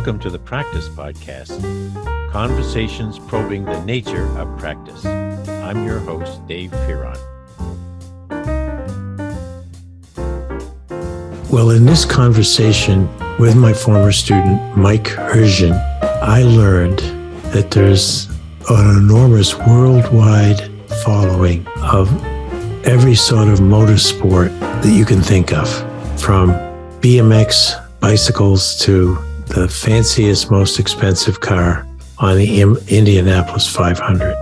Welcome to the Practice Podcast, conversations probing the nature of practice. I'm your host, Dave Fearon. Well, in this conversation with my former student, Mike Hurczyn, I learned that there's an enormous worldwide following of every sort of motorsport that you can think of, from BMX bicycles to the fanciest, most expensive car on the Indianapolis 500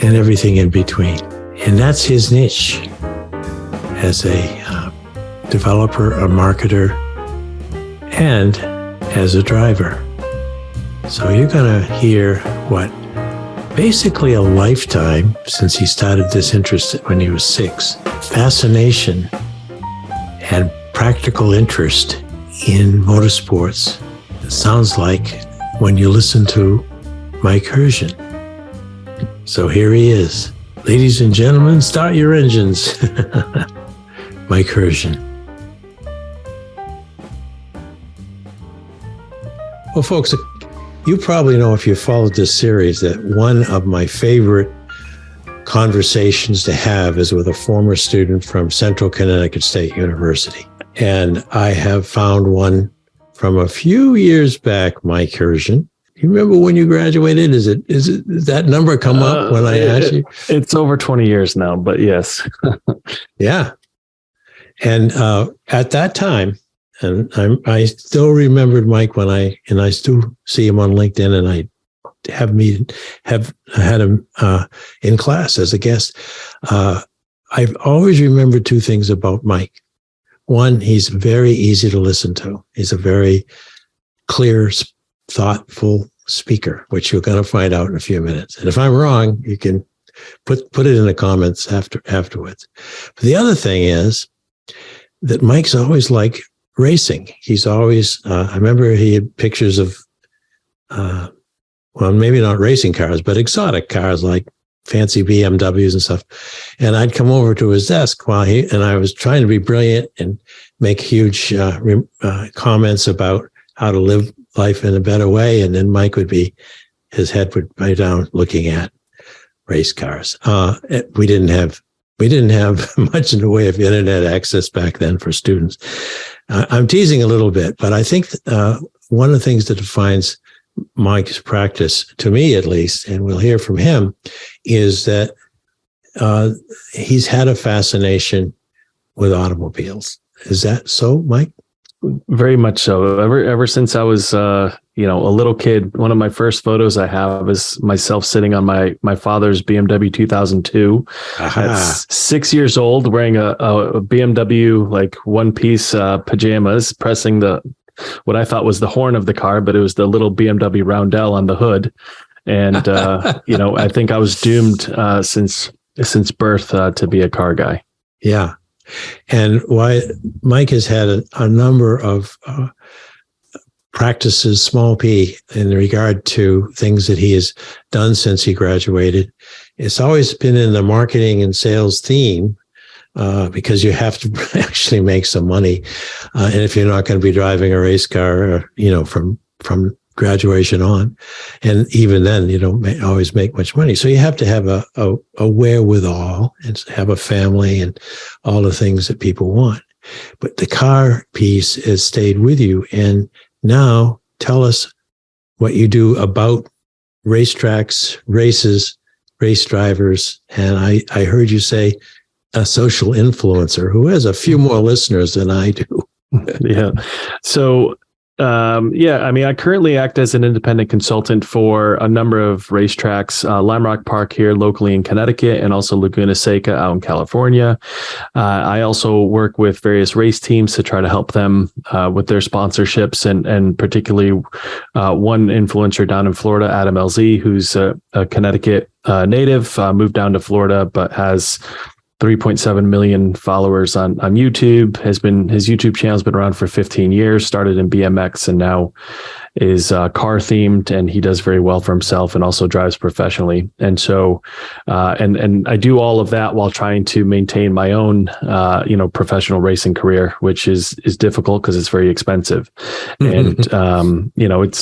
and everything in between. And that's his niche as a developer, a marketer, and as a driver. So you're going to hear what basically a lifetime since he started this interest when he was 6, fascination and practical interest in motorsports. It sounds like when you listen to Mike Hurczyn. So here he is. Ladies and gentlemen, start your engines. Mike Hurczyn. Well, folks, you probably know if you followed this series that one of my favorite conversations to have is with a former student from Central Connecticut State University. And I have found one from a few years back, Mike Hurczyn. You remember when you graduated? Is that number come up when I asked you? It's over 20 years now, but yes. Yeah. And at that time, and I still remembered Mike when I still see him on LinkedIn, and I have had him in class as a guest. I've always remembered two things about Mike. One, he's very easy to listen to. He's a very clear, thoughtful speaker, which you're going to find out in a few minutes. And if I'm wrong, you can put it in the comments afterwards. But the other thing is that Mike's always like racing. He's always, I remember he had pictures of, well, maybe not racing cars, but exotic cars like fancy BMWs and stuff. And I'd come over to his desk and I was trying to be brilliant and make huge comments about how to live life in a better way. And then Mike his head would be down looking at race cars. We didn't have much in the way of internet access back then for students. I'm teasing a little bit, but I think one of the things that defines Mike's practice, to me at least, and we'll hear from him, is that he's had a fascination with automobiles. Is that so, Mike? Very much so. Ever since I was, a little kid, one of my first photos I have is myself sitting on my father's BMW 2002. At 6 years old, wearing a BMW like one-piece pajamas, pressing what I thought was the horn of the car, but it was the little BMW roundel on the hood. And I think I was doomed since birth to be a car guy. Yeah. And why Mike has had a number of practices, small p, in regard to things that he has done since he graduated. It's always been in the marketing and sales theme, because you have to actually make some money. And if you're not going to be driving a race car, from graduation on, and even then you don't always make much money. So you have to have a wherewithal and have a family and all the things that people want. But the car piece has stayed with you. And now tell us what you do about racetracks, races, race drivers. And I heard you say a social influencer who has a few more listeners than I do. Yeah. So, I currently act as an independent consultant for a number of racetracks, Lime Rock Park here locally in Connecticut, and also Laguna Seca out in California. I also work with various race teams to try to help them with their sponsorships, and particularly one influencer down in Florida, Adam LZ, who's a Connecticut native, moved down to Florida, but has 3.7 million followers on YouTube. His YouTube channel has been around for 15 years, started in BMX and now is car themed, and he does very well for himself and also drives professionally. And so, and I do all of that while trying to maintain my own, professional racing career, which is difficult because it's very expensive. And,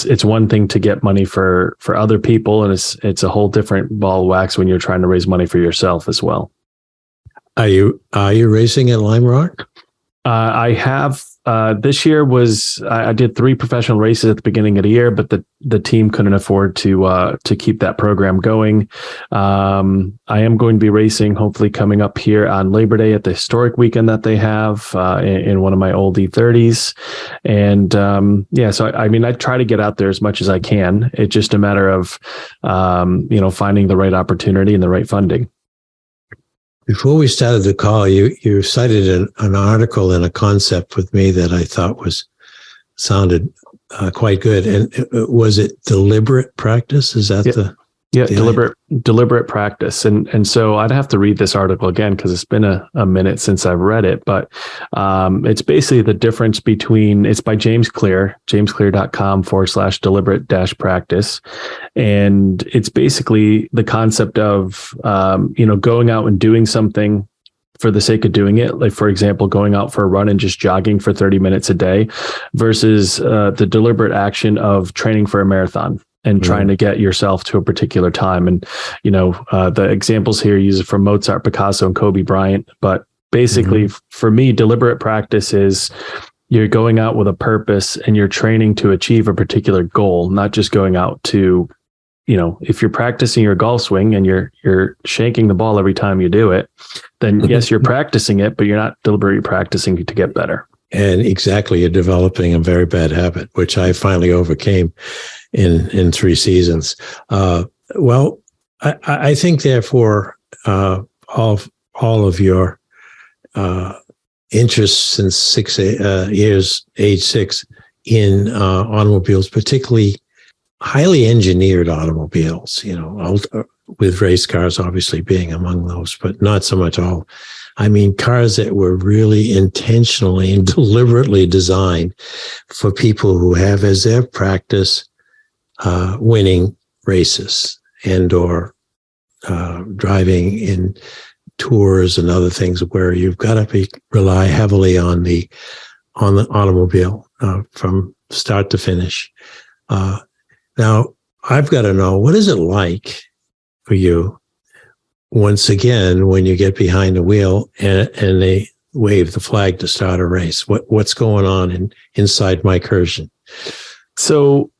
it's one thing to get money for other people, and it's a whole different ball of wax when you're trying to raise money for yourself as well. Are you racing at Lime Rock? I have. This year I did 3 professional races at the beginning of the year, but the team couldn't afford to keep that program going. I am going to be racing, hopefully coming up here on Labor Day at the historic weekend that they have in one of my old E30s. And so I try to get out there as much as I can. It's just a matter of finding the right opportunity and the right funding. Before we started the call, you cited an article and a concept with me that I thought sounded quite good. And was it deliberate practice? Is that deliberate practice. And so I'd have to read this article again because it's been a minute since I've read it. But it's basically the difference between, it's by James Clear, jamesclear.com/deliberate-practice. And it's basically the concept of, going out and doing something for the sake of doing it. Like, for example, going out for a run and just jogging for 30 minutes a day versus the deliberate action of training for a marathon and trying to get yourself to a particular time. And, the examples here use it from Mozart, Picasso, and Kobe Bryant. But basically, for me, deliberate practice is you're going out with a purpose and you're training to achieve a particular goal, not just going out to, if you're practicing your golf swing and you're shanking the ball every time you do it, then yes, you're practicing it, but you're not deliberately practicing to get better. And exactly, you're developing a very bad habit, which I finally overcame in 3 seasons. I think therefore, all of your interests since age 6 in automobiles, particularly highly engineered automobiles, with race cars obviously being among those, but not so much all. I mean, cars that were really intentionally and deliberately designed for people who have as their practice winning races and or driving in tours and other things where you've got to rely heavily on the automobile from start to finish. Now, I've got to know, what is it like for you, once again, when you get behind the wheel and they wave the flag to start a race? What's going on inside Mike Hurczyn? So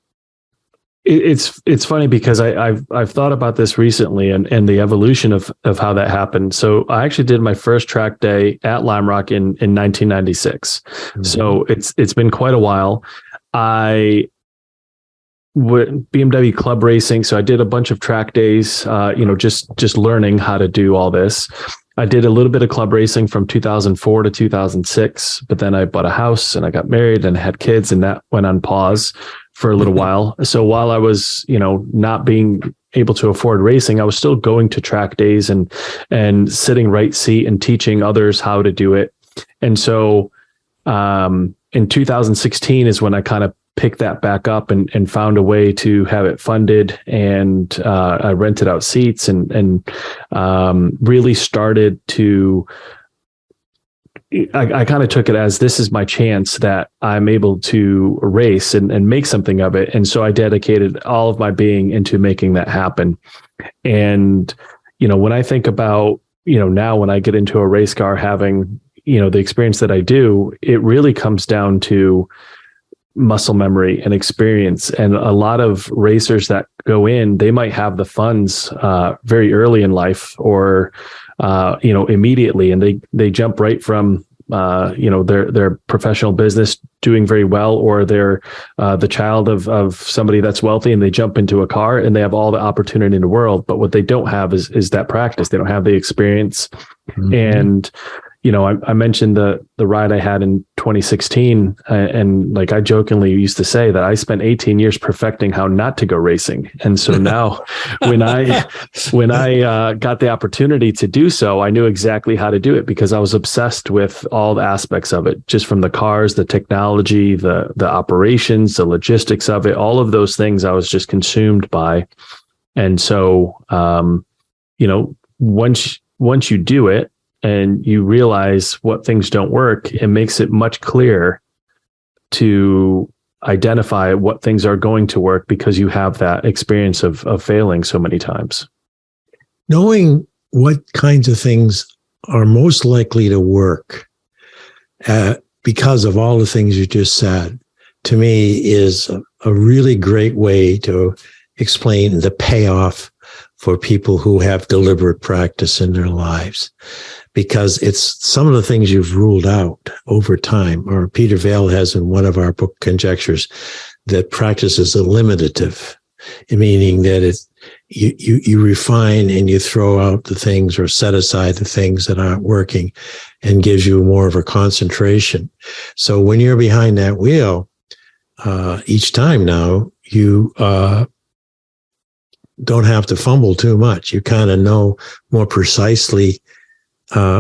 it's funny because I've thought about this recently and the evolution of how that happened. So I actually did my first track day at Lime Rock in 1996. So it's been quite a while. I with BMW club racing. So I did a bunch of track days, just learning how to do all this. I did a little bit of club racing from 2004 to 2006, but then I bought a house and I got married and had kids, and that went on pause for a little while. So while I was, not being able to afford racing, I was still going to track days and sitting right seat and teaching others how to do it. And so in 2016 is when I kind of picked that back up and found a way to have it funded, and I rented out seats and really started to, I kind of took it as, this is my chance that I'm able to race and make something of it. And so I dedicated all of my being into making that happen. And, when I think about, now when I get into a race car, having, the experience that I do, it really comes down to muscle memory and experience. And a lot of racers that go in, they might have the funds very early in life or immediately, and they jump right from their professional business doing very well, or they're the child of somebody that's wealthy, and they jump into a car and they have all the opportunity in the world. But what they don't have is that practice. They don't have the experience. And I mentioned the ride I had in 2016, and like I jokingly used to say that I spent 18 years perfecting how not to go racing. And so now when I got the opportunity to do so, I knew exactly how to do it because I was obsessed with all the aspects of it, just from the cars, the technology, the operations, the logistics of it, all of those things I was just consumed by. And so, once you do it, and you realize what things don't work, it makes it much clearer to identify what things are going to work because you have that experience of failing so many times. Knowing what kinds of things are most likely to work because of all the things you just said, to me is a really great way to explain the payoff for people who have deliberate practice in their lives. Because it's some of the things you've ruled out over time, or Peter Vail has in one of our book Conjectures, that practice is eliminative, meaning that you refine and you throw out the things or set aside the things that aren't working and gives you more of a concentration. So when you're behind that wheel, each time now, you don't have to fumble too much. You kind of know more precisely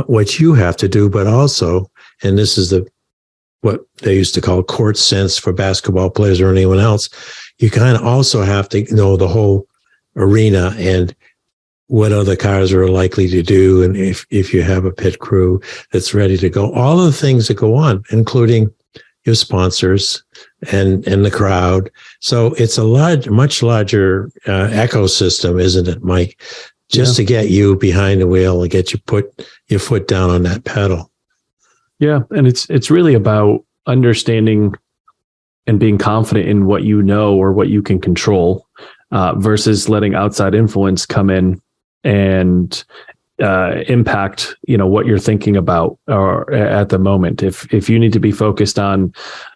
what you have to do, but also, and this is what they used to call court sense for basketball players or anyone else, you kind of also have to know the whole arena and what other cars are likely to do, and if you have a pit crew that's ready to go, all of the things that go on, including your sponsors and the crowd. So it's a much larger ecosystem, isn't it, Mike? Just to get you behind the wheel and get you put your foot down on that pedal. Yeah. And it's really about understanding and being confident in what you know or what you can control versus letting outside influence come in and impact, what you're thinking about or at the moment. If you need to be focused on,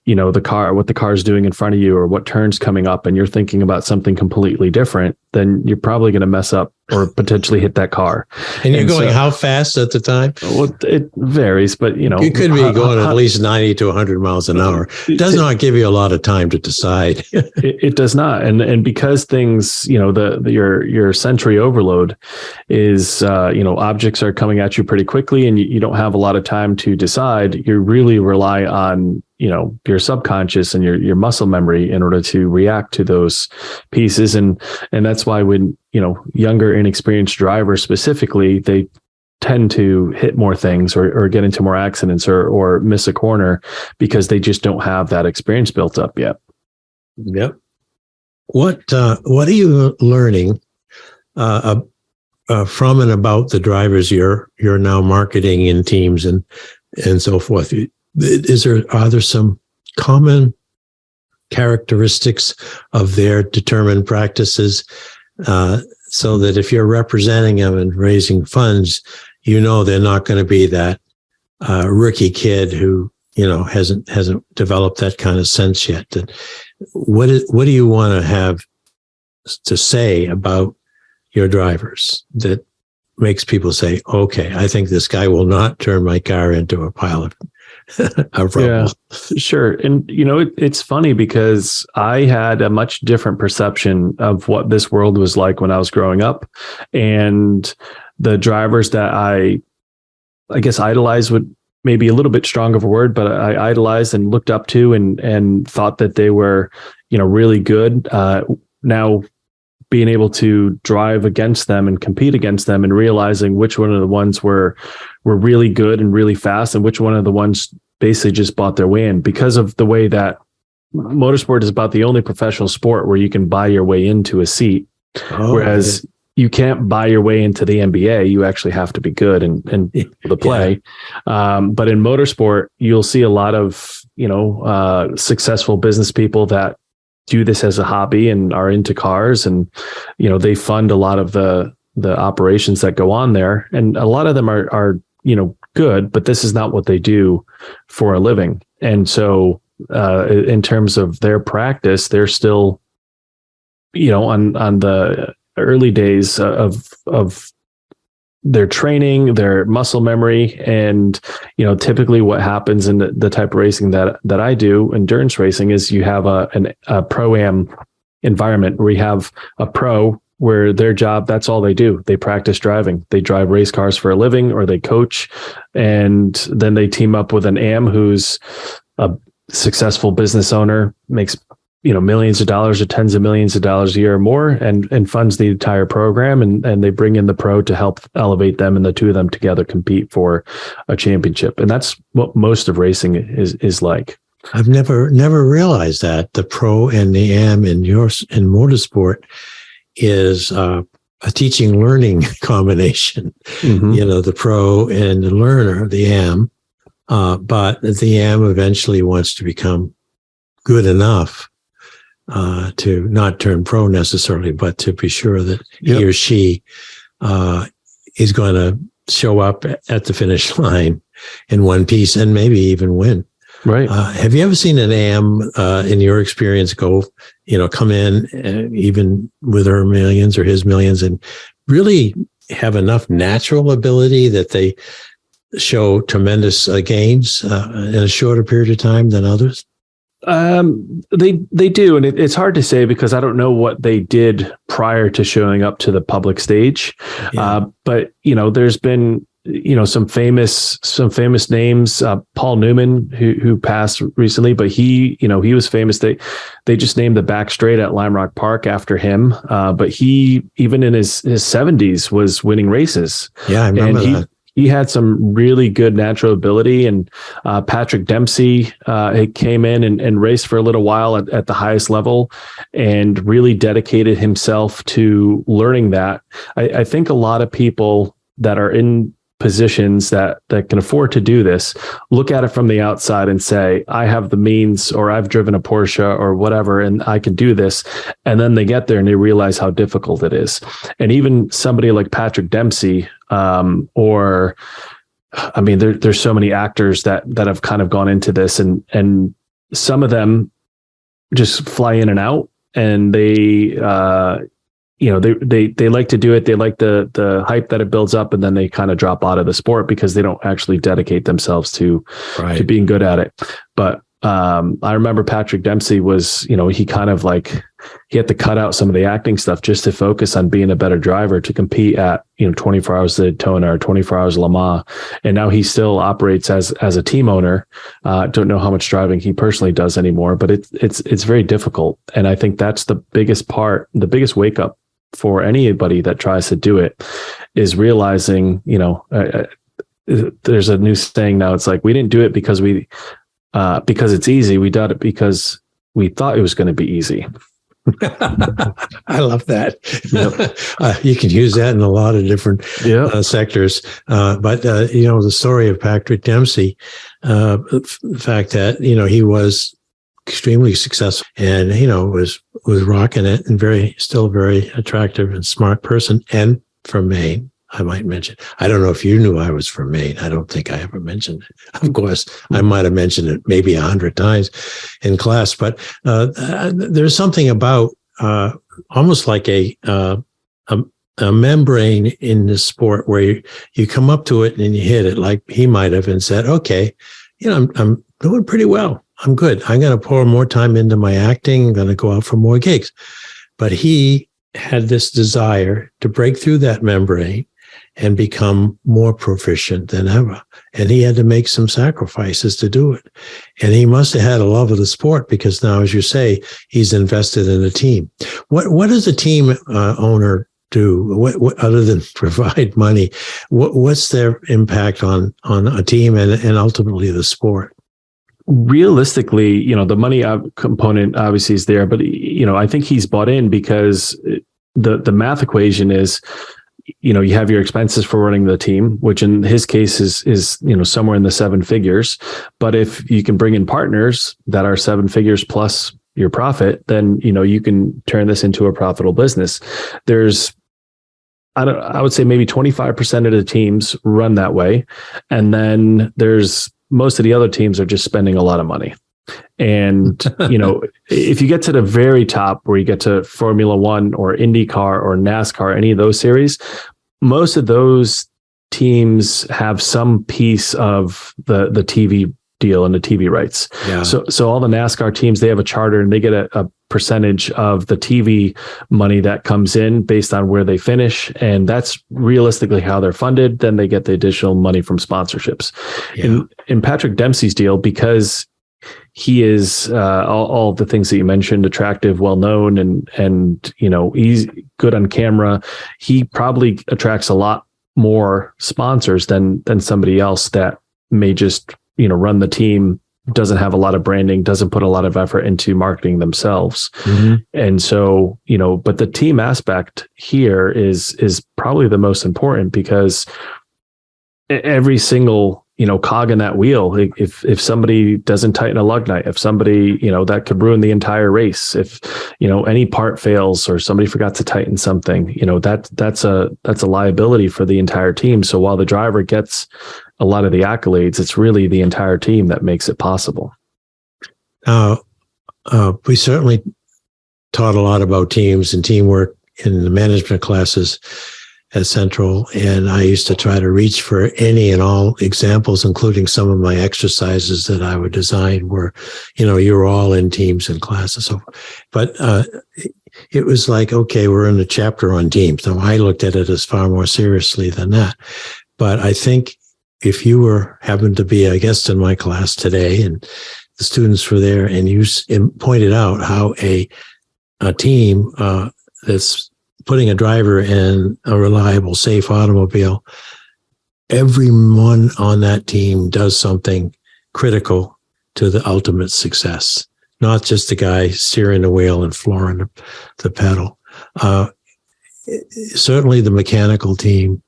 what the car is doing in front of you or what turn's coming up and you're thinking about something completely different, then you're probably going to mess up or potentially hit that car. And you're going how fast at the time? Well, it varies, but you could be going at least 90 to 100 miles an hour. It does not give you a lot of time to decide. It does not. And because things, your sensory overload is, objects are coming at you pretty quickly and you don't have a lot of time to decide. You really rely on, your subconscious and your muscle memory in order to react to those pieces. And that's why when, younger, inexperienced drivers specifically, they tend to hit more things or get into more accidents or miss a corner because they just don't have that experience built up yet. Yep. What are you learning from and about the drivers you're now marketing in teams and so forth? Are there some common characteristics of their determined practices so that if you're representing them and raising funds, they're not going to be that rookie kid who hasn't developed that kind of sense yet? What do you want to have to say about your drivers that makes people say, okay, I think this guy will not turn my car into a pile of rubble? Yeah, sure. And, it's funny because I had a much different perception of what this world was like when I was growing up. And the drivers that I guess idolized would maybe a little bit strong of a word, but I idolized and looked up to and thought that they were, really good. Now, being able to drive against them and compete against them and realizing which one of the ones were really good and really fast and which one of the ones basically just bought their way in, because of the way that motorsport is about the only professional sport where you can buy your way into a seat. Whereas you can't buy your way into the NBA. You actually have to be good and to play. Yeah. But in motorsport, you'll see a lot of, successful business people that do this as a hobby and are into cars, and they fund a lot of the operations that go on there, and a lot of them are good, but this is not what they do for a living. And so in terms of their practice, they're still on the early days of their training, their muscle memory. And, typically what happens in the type of racing that I do, endurance racing, is you have a pro-am environment where you have a pro where their job, that's all they do. They practice driving. They drive race cars for a living, or they coach. And then they team up with an AM who's a successful business owner, makes millions of dollars or tens of millions of dollars a year or more, and funds the entire program. And they bring in the pro to help elevate them, and the two of them together compete for a championship. And that's what most of racing is like. I've never realized that the pro and the AM in motorsport is a teaching learning combination. Mm-hmm. The pro and the learner, the AM, but the AM eventually wants to become good enough to not turn pro necessarily, but to be sure that he or she is going to show up at the finish line in one piece and maybe even win. Right. Have you ever seen an AM in your experience come in even with her millions or his millions and really have enough natural ability that they show tremendous gains in a shorter period of time than others? They do. And it's hard to say because I don't know what they did prior to showing up to the public stage. Yeah. But there's been, some famous names, Paul Newman, who passed recently, but he was famous. They just named the back straight at Lime Rock Park after him. But he, even in his 70s, was winning races. Yeah, I remember that. He had some really good natural ability, and Patrick Dempsey came in and raced for a little while at the highest level and really dedicated himself to learning that. I think a lot of people that are in positions that can afford to do this look at it from the outside and say, I have the means, or I've driven a Porsche or whatever, and I can do this. And then they get there and they realize how difficult it is. And even somebody like Patrick Dempsey, there's so many actors that have kind of gone into this, and some of them just fly in and out, and they like to do it. They like the hype that it builds up, and then they kind of drop out of the sport because they don't actually dedicate themselves to being good at it. But I remember Patrick Dempsey was, he kind of he had to cut out some of the acting stuff just to focus on being a better driver to compete at, 24 Hours of Daytona or 24 Hours of Le Mans. And now he still operates as a team owner. Don't know how much driving he personally does anymore, but it's very difficult. And I think that's the biggest part, the biggest wake up for anybody that tries to do it, is realizing, there's a new saying now. It's like, we didn't do it because it's easy. We did it because we thought it was going to be easy. I love that. Yep. You can use that in a lot of different sectors. But the story of Patrick Dempsey, the fact that, he was extremely successful and, was rocking it, and still very attractive and smart person, and from Maine, I might mention. I don't know if you knew I was from Maine. I don't think I ever mentioned it. Of course, I might have mentioned it maybe 100 times in class, but there's something about almost like a membrane in the sport where you come up to it and you hit it like he might have and said, okay, I'm doing pretty well. I'm good. I'm going to pour more time into my acting. I'm going to go out for more gigs. But he had this desire to break through that membrane and become more proficient than ever. And he had to make some sacrifices to do it. And he must have had a love of the sport, because now, as you say, he's invested in a team. What does a team owner do? What other than provide money? What's their impact on a team and ultimately the sport? Realistically, the money component obviously is there, but I think he's bought in because the math equation is, you have your expenses for running the team, which in his case is somewhere in the 7 figures. But if you can bring in partners that are 7 figures plus your profit, then you can turn this into a profitable business. There's, I would say maybe 25% of the teams run that way, and then there's most of the other teams are just spending a lot of money. And, if you get to the very top, where you get to Formula One or IndyCar or NASCAR, any of those series, most of those teams have some piece of the TV deal and the TV rights. Yeah. So all the NASCAR teams, they have a charter and they get a percentage of the TV money that comes in based on where they finish. And that's realistically how they're funded. Then they get the additional money from sponsorships. Yeah. In Patrick Dempsey's deal, because he is all the things that you mentioned, attractive, well-known, and he's good on camera, he probably attracts a lot more sponsors than somebody else that may just run the team, doesn't have a lot of branding, doesn't put a lot of effort into marketing themselves. Mm-hmm. And so, but the team aspect here is probably the most important, because every single, cog in that wheel, if somebody doesn't tighten a lug nut, if somebody, that could ruin the entire race, if, any part fails or somebody forgot to tighten something, that's a liability for the entire team. So while the driver gets a lot of the accolades, it's really the entire team that makes it possible. We certainly taught a lot about teams and teamwork in the management classes at Central, and I used to try to reach for any and all examples, including some of my exercises that I would design where, you're all in teams and classes. So, but it was like, okay, we're in a chapter on teams. Now, I looked at it as far more seriously than that. But I think if you happened to be a guest in my class today and the students were there and you pointed out how a team that's putting a driver in a reliable, safe automobile, everyone on that team does something critical to the ultimate success, not just the guy steering the wheel and flooring the pedal. Certainly the mechanical team.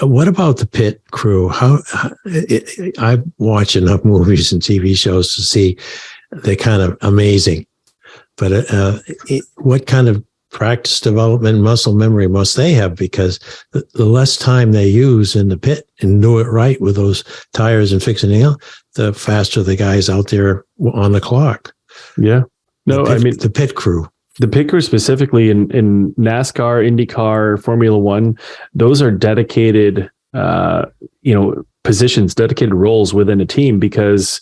What about the pit crew? I watch enough movies and TV shows to see they're kind of amazing. But what kind of practice development, muscle memory must they have? Because the less time they use in the pit and do it right with those tires and fixing it out, the faster the guys out there on the clock. Yeah. No, the pit crew. The pit crew specifically in NASCAR, IndyCar, Formula One, those are dedicated, positions, dedicated roles within a team, because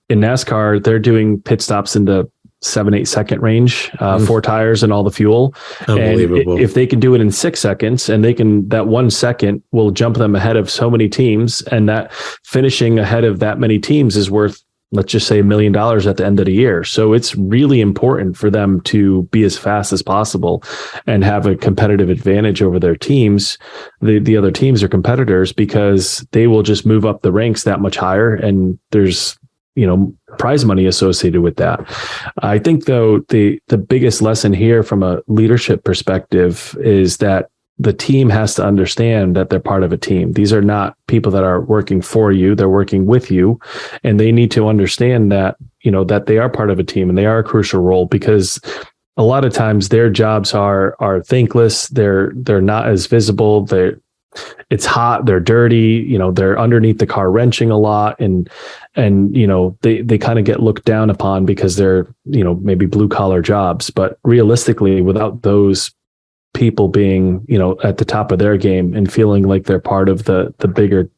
in NASCAR, they're doing pit stops in the 7-8 second range, 4 tires and all the fuel. Unbelievable. And if they can do it in 6 seconds, and that 1 second will jump them ahead of so many teams, and that finishing ahead of that many teams is worth, let's just say, $1 million at the end of the year. So it's really important for them to be as fast as possible and have a competitive advantage over their teams, the other teams or competitors, because they will just move up the ranks that much higher. And there's, prize money associated with that. I think, though, the biggest lesson here from a leadership perspective is that the team has to understand that they're part of a team. These are not people that are working for you. They're working with you, and they need to understand that, that they are part of a team and they are a crucial role, because a lot of times their jobs are thankless. They're not as visible. It's hot. They're dirty. They're underneath the car wrenching a lot, and they kind of get looked down upon because they're, maybe blue collar jobs. But realistically, without those people being, at the top of their game and feeling like they're part of the bigger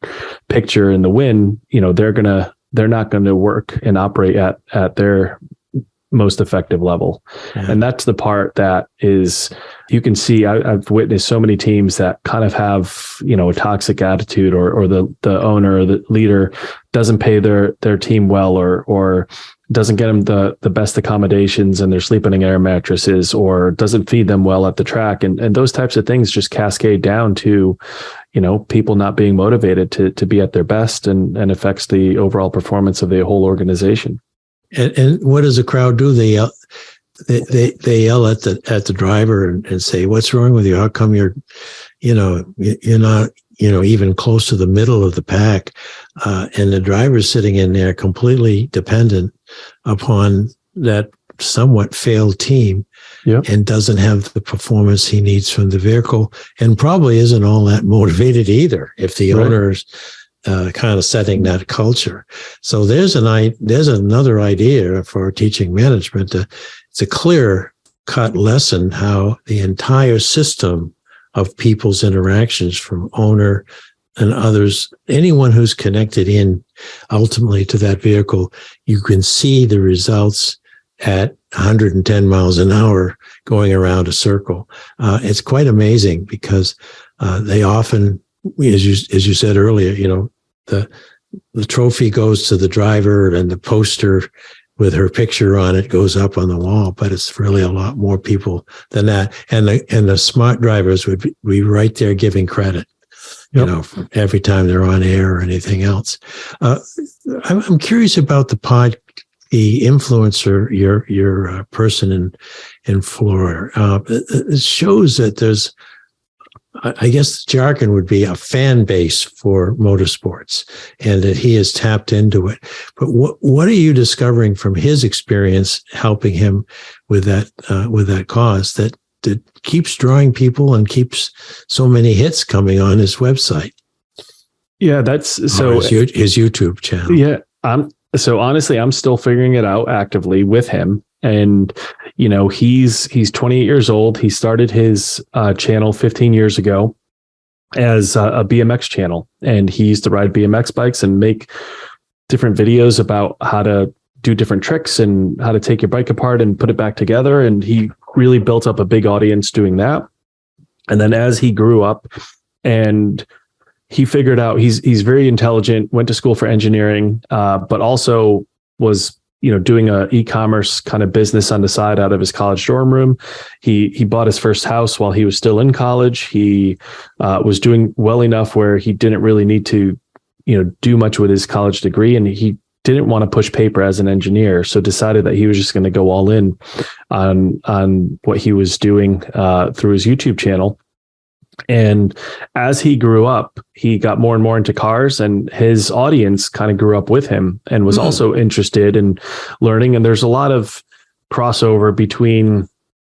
picture and the win, they're not going to work and operate at their most effective level. Yeah. And that's the part that is, you can see, I've witnessed so many teams that kind of have, a toxic attitude, or the owner or the leader doesn't pay their team well, or doesn't get them the best accommodations, and they're sleeping in air mattresses, or doesn't feed them well at the track. And those types of things just cascade down to, people not being motivated to be at their best, and affects the overall performance of the whole organization. And what does the crowd do? They yell at the driver and say, "What's wrong with you? How come you're not, even close to the middle of the pack?" And the driver's sitting in there completely dependent upon that somewhat failed team, and doesn't have the performance he needs from the vehicle, and probably isn't all that motivated either if the owner's kind of setting that culture. So there's another idea for teaching management. It's a clear cut lesson how the entire system of people's interactions, from owner and others, anyone who's connected in ultimately to that vehicle, you can see the results at 110 miles an hour going around a circle. It's quite amazing because they often, as you said earlier, the trophy goes to the driver and the poster with her picture on it goes up on the wall, but it's really a lot more people than that. And the smart drivers would be right there giving credit. Yep. Every time they're on air or anything else. I'm curious about the influencer, your person in Florida. It shows that there's, I guess the jargon would be a fan base for motorsports, and that he has tapped into it. But what are you discovering from his experience helping him with that cause that keeps drawing people and keeps so many hits coming on his website? Yeah, that's so his YouTube channel. Yeah. So honestly, I'm still figuring it out actively with him. And, he's 28 years old. He started his channel 15 years ago as a BMX channel. And he used to ride BMX bikes and make different videos about how to do different tricks and how to take your bike apart and put it back together. And he really built up a big audience doing that. And then as he grew up and he figured out he's very intelligent, went to school for engineering, but also was, doing a e-commerce kind of business on the side out of his college dorm room. He bought his first house while he was still in college. He was doing well enough where he didn't really need to, do much with his college degree. And he didn't want to push paper as an engineer. So decided that he was just going to go all in on what he was doing through his YouTube channel. And as he grew up, he got more and more into cars, and his audience kind of grew up with him and was also interested in learning. And there's a lot of crossover between,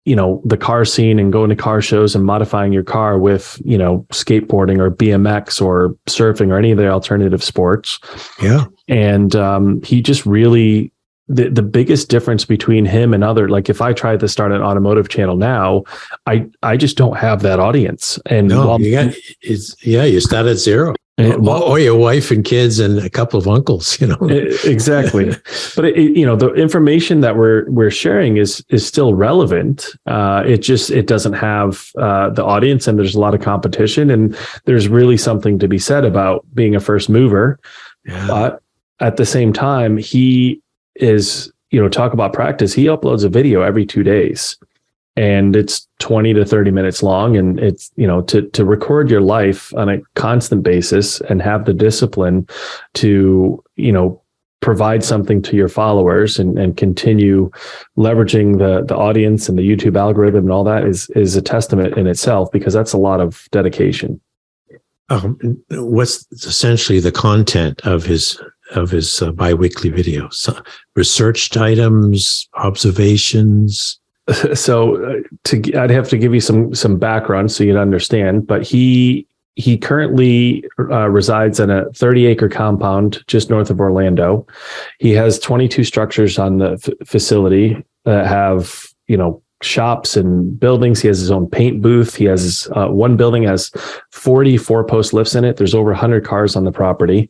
the car scene and going to car shows and modifying your car with, skateboarding or BMX or surfing or any of the alternative sports. Yeah. And he just really, the biggest difference between him and other, like if I tried to start an automotive channel now, I just don't have that audience. And you start at zero. Or your wife and kids and a couple of uncles, Exactly. But the information that we're sharing is still relevant. It doesn't have the audience, and there's a lot of competition, and there's really something to be said about being a first mover. Yeah. But at the same time, he is, talk about practice. He uploads a video every 2 days, and it's 20 to 30 minutes long. And it's, to record your life on a constant basis and have the discipline to, provide something to your followers and continue leveraging the audience and the YouTube algorithm and all that is a testament in itself, because that's a lot of dedication. What's essentially the content of his biweekly videos? Researched items, observations. So I'd have to give you some background so you'd understand. But he currently resides in a 30-acre compound just north of Orlando. He has 22 structures on the facility that have shops and buildings. He has his own paint booth. He has one building has 40 four-post lifts in it. There's over 100 cars on the property.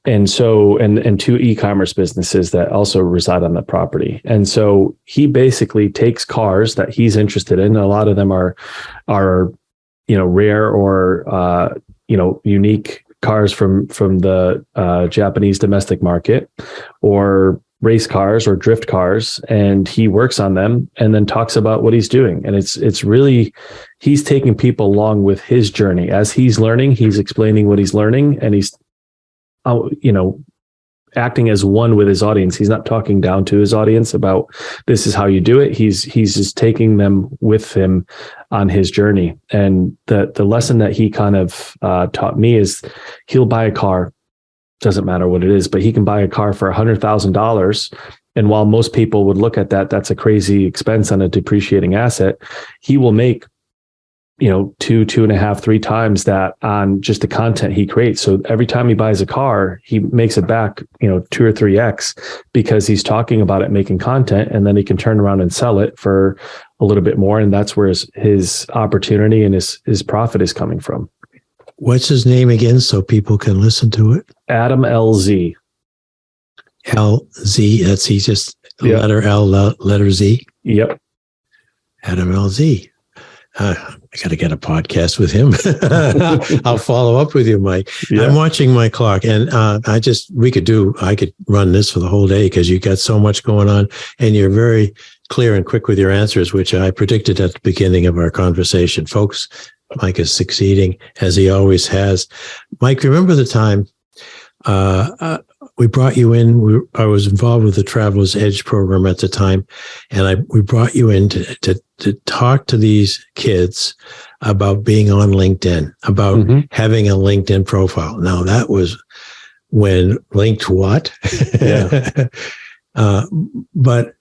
And so, and two e-commerce businesses that also reside on the property. And so he basically takes cars that he's interested in. A lot of them are rare or, unique cars from the Japanese domestic market, or race cars or drift cars, and he works on them and then talks about what he's doing. And it's really, he's taking people along with his journey. As he's learning, he's explaining what he's learning, and he's, acting as one with his audience. He's not talking down to his audience about this is how you do it. He's just taking them with him on his journey. And the lesson that he kind of taught me is he'll buy a car. Doesn't matter what it is, but he can buy a car for $100,000. And while most people would look at that's a crazy expense on a depreciating asset, he will make, 2.5, 3 times that on just the content he creates. So every time he buys a car, he makes it back, 2 or 3x, because he's talking about it, making content, and then he can turn around and sell it for a little bit more. And that's where his opportunity and his profit is coming from. What's his name again so people can listen to it? Adam LZ. LZ. That's he just Yep. letter L, letter Z. Yep. Adam LZ. I got to get a podcast with him. I'll follow up with you, Mike. Yeah. I'm watching my clock, and I could run this for the whole day because you got so much going on, and you're very clear and quick with your answers, which I predicted at the beginning of our conversation. Folks, Mike is succeeding as he always has. Mike, remember the time we brought you in? I was involved with the Traveler's Edge program at the time, and we brought you in to talk to these kids about being on LinkedIn, about having a LinkedIn profile. Now, that was when linked what? Yeah. But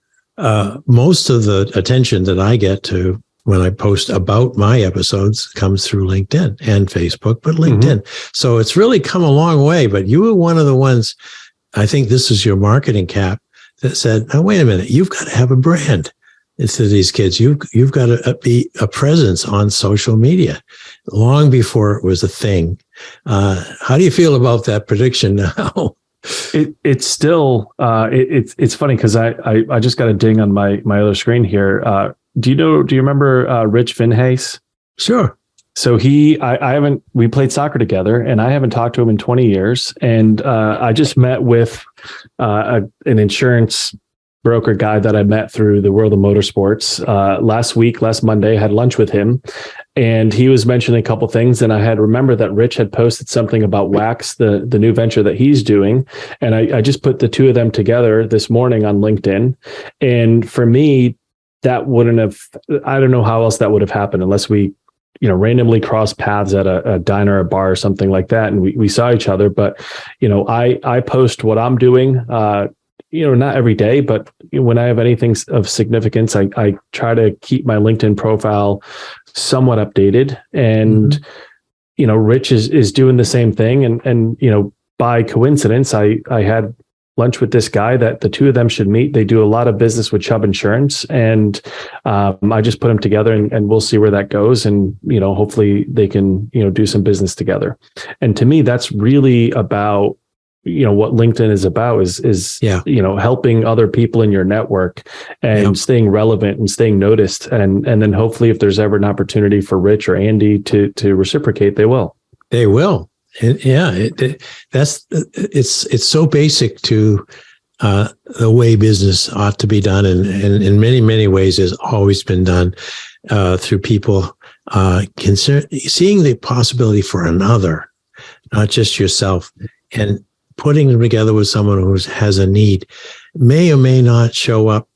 most of the attention that I get to when I post about my episodes comes through LinkedIn and Facebook, but LinkedIn. So it's really come a long way, but you were one of the ones, I think this is your marketing cap, that said, now, wait a minute, you've got to have a brand. It's to these kids. You've got to be a presence on social media long before it was a thing. How do you feel about that prediction now? It's still, it's funny because I just got a ding on my other screen here. Do you remember Rich Vinhase? Sure. So we played soccer together, and I haven't talked to him in 20 years. And I just met with an insurance broker guy that I met through the world of motorsports last Monday. I had lunch with him, and he was mentioning a couple things. And I had remembered that Rich had posted something about Wax, the new venture that he's doing. And I just put the two of them together this morning on LinkedIn. And for me, that wouldn't have, I don't know how else that would have happened unless we, randomly crossed paths at a diner, a bar, or something like that. And we saw each other. But, I post what I'm doing, not every day, but when I have anything of significance, I try to keep my LinkedIn profile somewhat updated. And, Rich is doing the same thing. And by coincidence, I had lunch with this guy that the two of them should meet. They do a lot of business with Chubb Insurance, and I just put them together, and we'll see where that goes. And, hopefully they can, do some business together. And to me, that's really about, what LinkedIn is about is helping other people in your network and staying relevant and staying noticed. And then hopefully if there's ever an opportunity for Rich or Andy to reciprocate, they will. They will. And it's so basic to the way business ought to be done, and in many, many ways has always been done through people seeing the possibility for another, not just yourself, and putting them together with someone who has a need. May or may not show up,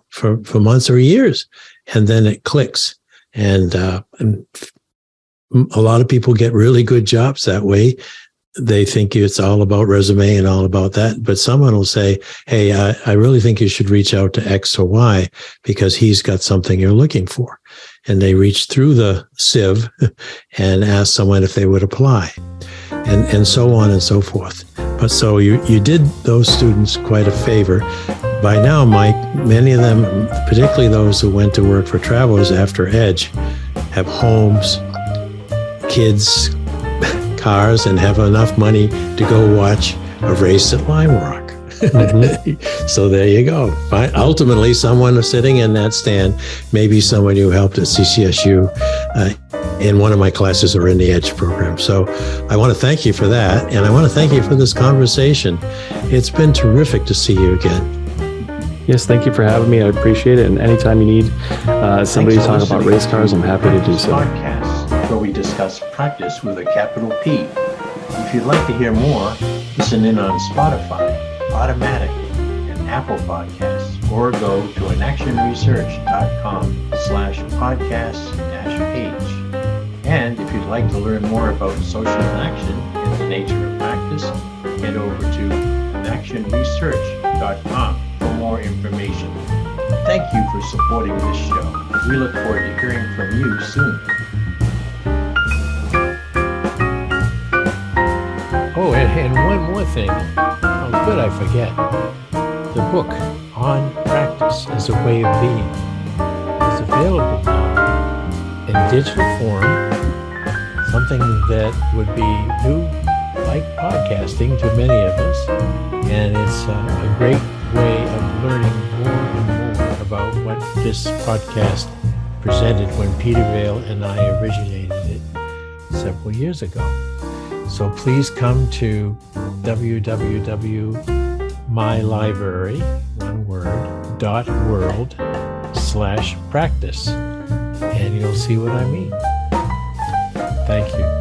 for months or years, and then it clicks. And a lot of people get really good jobs that way. They think it's all about resume and all about that. But someone will say, hey, I really think you should reach out to X or Y because he's got something you're looking for. And they reach through the sieve and ask someone if they would apply, and so on and so forth. But so you did those students quite a favor. By now, Mike, many of them, particularly those who went to work for Travelers after Edge, have homes, kids, cars, and have enough money to go watch a race at Lime Rock. So there you go. Ultimately, someone sitting in that stand, maybe someone you helped at CCSU in one of my classes or in the Edge program. So I want to thank you for that. And I want to thank you for this conversation. It's been terrific to see you again. Yes, thank you for having me. I appreciate it. And anytime you need somebody to talk about race cars, I'm happy to do so. Where we discuss practice with a capital P. If you'd like to hear more, listen in on Spotify, Automatic, and Apple Podcasts, or go to inactionresearch.com/podcast-page. And if you'd like to learn more about social action and the nature of practice, head over to inactionresearch.com for more information. Thank you for supporting this show. We look forward to hearing from you soon. Oh, and one more thing. Oh, good, I forget. The book, On Practice as a Way of Being, is available now in digital form something that would be new, like podcasting to many of us. And it's a great way of learning more and more about what this podcast presented when Peter Vale and I originated it several years ago. So please come to www.mylibrary.world/practice, and you'll see what I mean. Thank you.